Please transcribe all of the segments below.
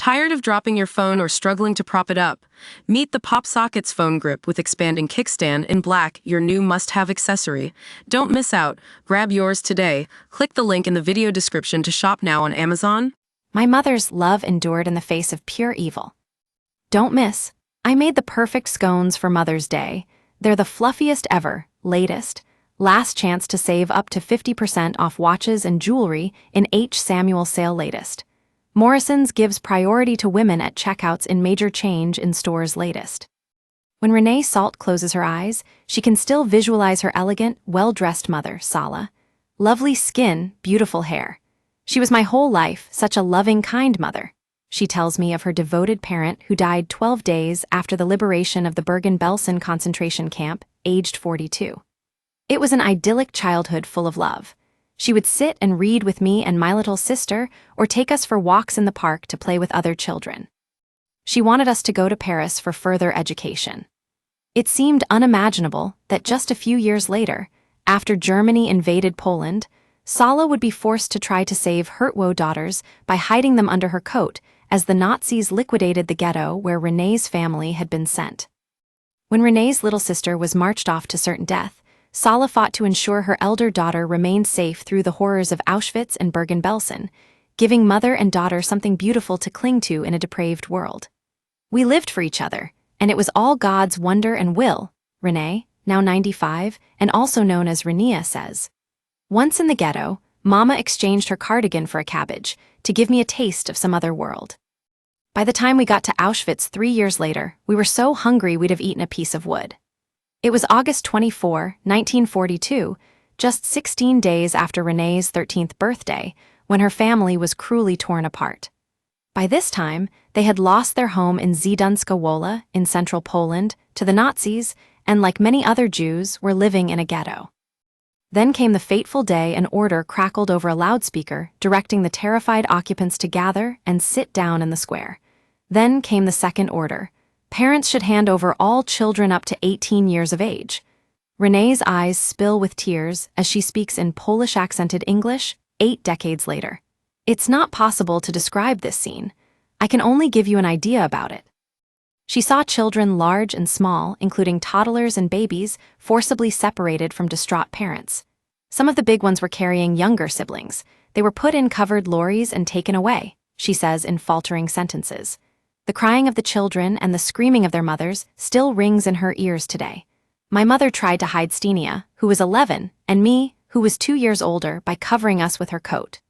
Tired of dropping your phone or struggling to prop it up? Meet the PopSockets phone grip with expanding kickstand in black, your new must-have accessory. Don't miss out. Grab yours today. Click the link in the video description to shop now on Amazon. My mother's love endured in the face of pure evil. Don't miss. I made the perfect scones for Mother's Day. They're the fluffiest ever, latest. Last chance to save up to 50% off watches and jewelry in H. Samuel sale latest. Morrison's gives priority to women at checkouts in major change in stores latest. When Renee Salt closes her eyes, she can still visualize her elegant, well-dressed mother, Sala. Lovely skin, beautiful hair. She was my whole life, such a loving, kind mother. She tells me of her devoted parent who died 12 days after the liberation of the Bergen-Belsen concentration camp, aged 42. It was an idyllic childhood full of love. She would sit and read with me and my little sister, or take us for walks in the park to play with other children. She wanted us to go to Paris for further education. It seemed unimaginable that just a few years later, after Germany invaded Poland, Sala would be forced to try to save Hurtwo daughters by hiding them under her coat as the Nazis liquidated the ghetto where Renee's family had been sent. When Renee's little sister was marched off to certain death, Sala fought to ensure her elder daughter remained safe through the horrors of Auschwitz and Bergen-Belsen, giving mother and daughter something beautiful to cling to in a depraved world. We lived for each other, and it was all God's wonder and will, Renee, now 95, and also known as Renia, says. Once in the ghetto, Mama exchanged her cardigan for a cabbage to give me a taste of some other world. By the time we got to Auschwitz 3 years later, we were so hungry we'd have eaten a piece of wood. It was August 24, 1942, just 16 days after Renee's 13th birthday, when her family was cruelly torn apart. By this time, they had lost their home in Zduńska Wola in central Poland to the Nazis, and like many other Jews, were living in a ghetto. Then came the fateful day an order crackled over a loudspeaker directing the terrified occupants to gather and sit down in the square. Then came the second order. Parents should hand over all children up to 18 years of age. Renee's eyes spill with tears as she speaks in Polish-accented English 8 decades later. It's not possible to describe this scene. I can only give you an idea about it. She saw children large and small, including toddlers and babies, forcibly separated from distraught parents. Some of the big ones were carrying younger siblings. They were put in covered lorries and taken away, she says in faltering sentences. The crying of the children and the screaming of their mothers still rings in her ears today. My mother tried to hide Stenia, who was 11, and me, who was 2 years older, by covering us with her coat.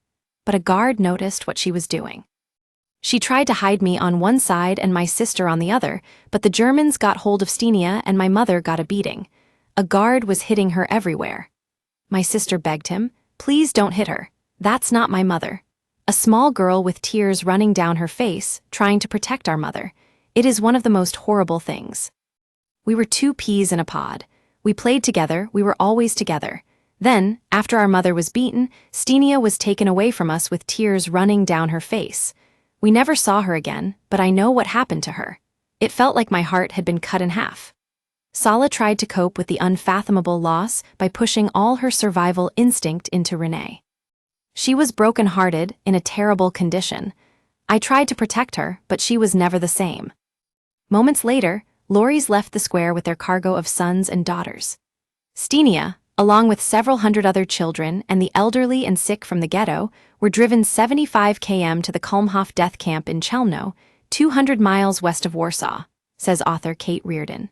But a guard noticed what she was doing. She tried to hide me on one side and my sister on the other, but the Germans got hold of Stenia and my mother got a beating. A guard was hitting her everywhere. My sister begged him, "Please don't hit her. That's not my mother." A small girl with tears running down her face, trying to protect our mother. It is one of the most horrible things. We were 2 peas in a pod. We played together, we were always together. Then, after our mother was beaten, Stenia was taken away from us with tears running down her face. We never saw her again, but I know what happened to her. It felt like my heart had been cut in half. Sala tried to cope with the unfathomable loss by pushing all her survival instinct into Renee. She was broken-hearted, in a terrible condition. I tried to protect her, but she was never the same. Moments later, lorries left the square with their cargo of sons and daughters. Stenia, along with several hundred other children and the elderly and sick from the ghetto, were driven 75 km to the Kulmhof death camp in Chelmno, 200 miles west of Warsaw, says author Kate Reardon.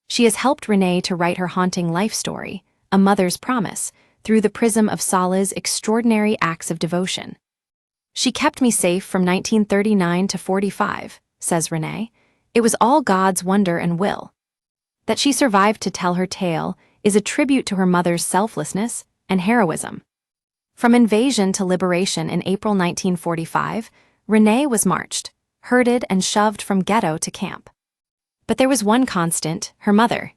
She has helped Renee to write her haunting life story, A Mother's Promise, through the prism of Sala's extraordinary acts of devotion. She kept me safe from 1939 to 45, says Renee. It was all God's wonder and will. That she survived to tell her tale is a tribute to her mother's selflessness and heroism. From invasion to liberation in April 1945, Renee was marched, herded and shoved from ghetto to camp. But there was one constant, her mother.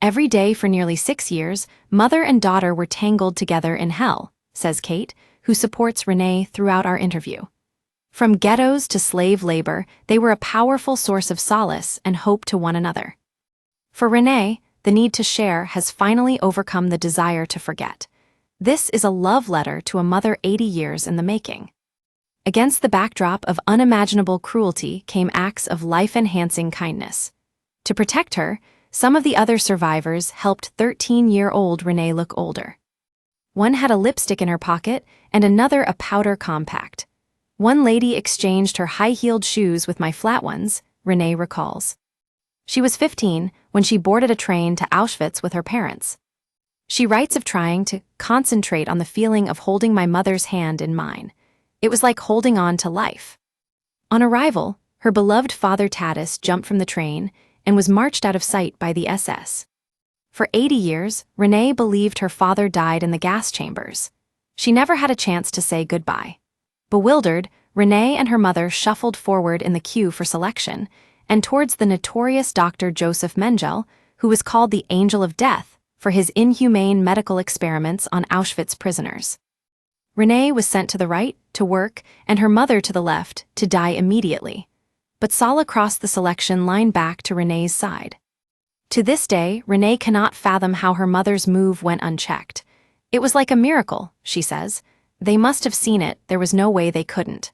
Every day for nearly 6 years, mother and daughter were tangled together in hell, says Kate, who supports Renee throughout our interview. From ghettos to slave labor, they were a powerful source of solace and hope to one another. For Renee, the need to share has finally overcome the desire to forget. This is a love letter to a mother 80 years in the making. Against the backdrop of unimaginable cruelty came acts of life-enhancing kindness. To protect her, some of the other survivors helped 13-year-old Renee look older. One had a lipstick in her pocket and another a powder compact. One lady exchanged her high-heeled shoes with my flat ones, Renee recalls. She was 15 when she boarded a train to Auschwitz with her parents. She writes of trying to concentrate on the feeling of holding my mother's hand in mine. It was like holding on to life. On arrival, her beloved father Tadas jumped from the train and was marched out of sight by the SS. For 80 years, Renee believed her father died in the gas chambers. She never had a chance to say goodbye. Bewildered, Renee and her mother shuffled forward in the queue for selection, and towards the notorious Dr. Joseph Mengele, who was called the Angel of Death for his inhumane medical experiments on Auschwitz prisoners. Renee was sent to the right, to work, and her mother to the left, to die immediately. But Sala crossed the selection line back to Renee's side. To this day, Renee cannot fathom how her mother's move went unchecked. It was like a miracle, she says. They must have seen it, there was no way they couldn't.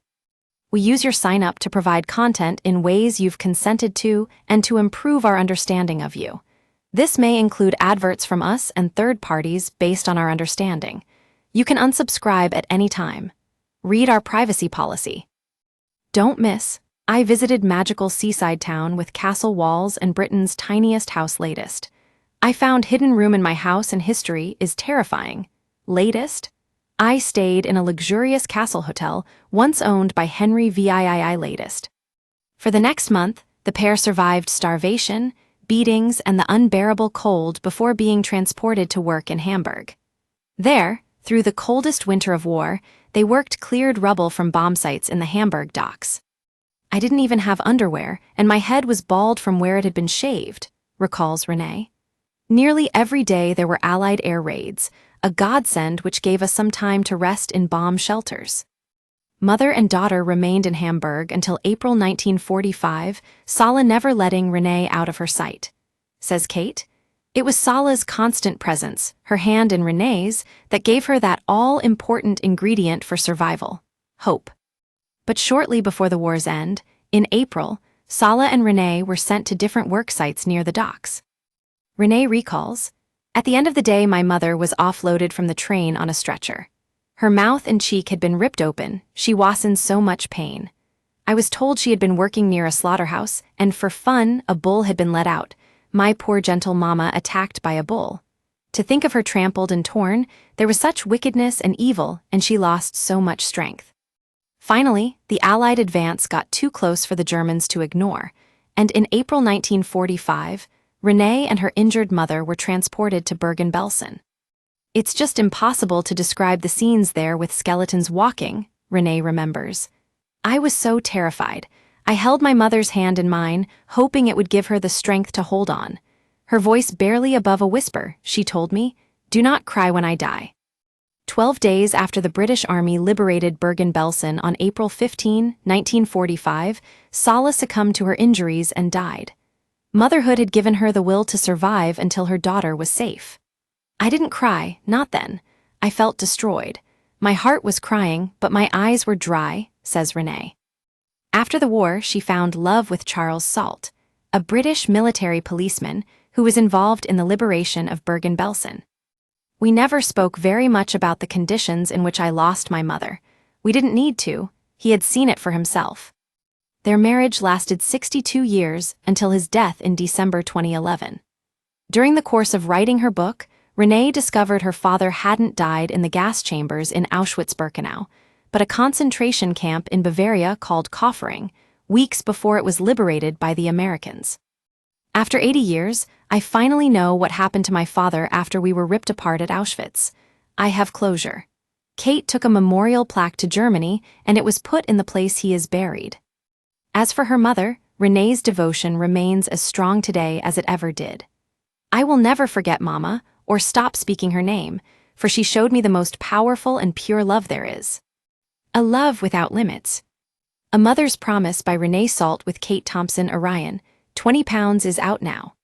We use your sign-up to provide content in ways you've consented to and to improve our understanding of you. This may include adverts from us and third parties based on our understanding. You can unsubscribe at any time. Read our privacy policy. Don't miss. I visited magical seaside town with castle walls and Britain's tiniest house latest. I found hidden room in my house and history is terrifying. Latest? I stayed in a luxurious castle hotel once owned by Henry VIII latest. For the next month, the pair survived starvation, beatings, and the unbearable cold before being transported to work in Hamburg. There, through the coldest winter of war, they worked cleared rubble from bomb sites in the Hamburg docks. I didn't even have underwear, and my head was bald from where it had been shaved, recalls Renee. Nearly every day there were Allied air raids, a godsend which gave us some time to rest in bomb shelters. Mother and daughter remained in Hamburg until April 1945, Sala never letting Renee out of her sight. Says Kate, it was Sala's constant presence, her hand in Renee's, that gave her that all-important ingredient for survival, hope. But shortly before the war's end, in April, Sala and Renee were sent to different work sites near the docks. Renee recalls, at the end of the day my mother was offloaded from the train on a stretcher. Her mouth and cheek had been ripped open, she was in so much pain. I was told she had been working near a slaughterhouse, and for fun, a bull had been let out. My poor gentle mama attacked by a bull. To think of her trampled and torn, there was such wickedness and evil, and she lost so much strength. Finally, the Allied advance got too close for the Germans to ignore, and in April 1945, Renee and her injured mother were transported to Bergen-Belsen. It's just impossible to describe the scenes there with skeletons walking, Renee remembers. I was so terrified. I held my mother's hand in mine, hoping it would give her the strength to hold on. Her voice barely above a whisper, she told me, "Do not cry when I die." 12 days after the British Army liberated Bergen-Belsen on April 15, 1945, Sala succumbed to her injuries and died. Motherhood had given her the will to survive until her daughter was safe. I didn't cry, not then. I felt destroyed. My heart was crying, but my eyes were dry, says Renee. After the war, she found love with Charles Salt, a British military policeman who was involved in the liberation of Bergen-Belsen. We never spoke very much about the conditions in which I lost my mother. We didn't need to. He had seen it for himself. Their marriage lasted 62 years until his death in December 2011. During the course of writing her book, Renee discovered her father hadn't died in the gas chambers in Auschwitz-Birkenau, but a concentration camp in Bavaria called Kaufering, weeks before it was liberated by the Americans. After 80 years, I finally know what happened to my father after we were ripped apart at Auschwitz. I have closure. Kate took a memorial plaque to Germany, and it was put in the place he is buried. As for her mother, Renee's devotion remains as strong today as it ever did. I will never forget Mama, or stop speaking her name, for she showed me the most powerful and pure love there is. A love without limits. A Mother's Promise by Renee Salt with Kate Thompson Orion. 20 pounds is out now.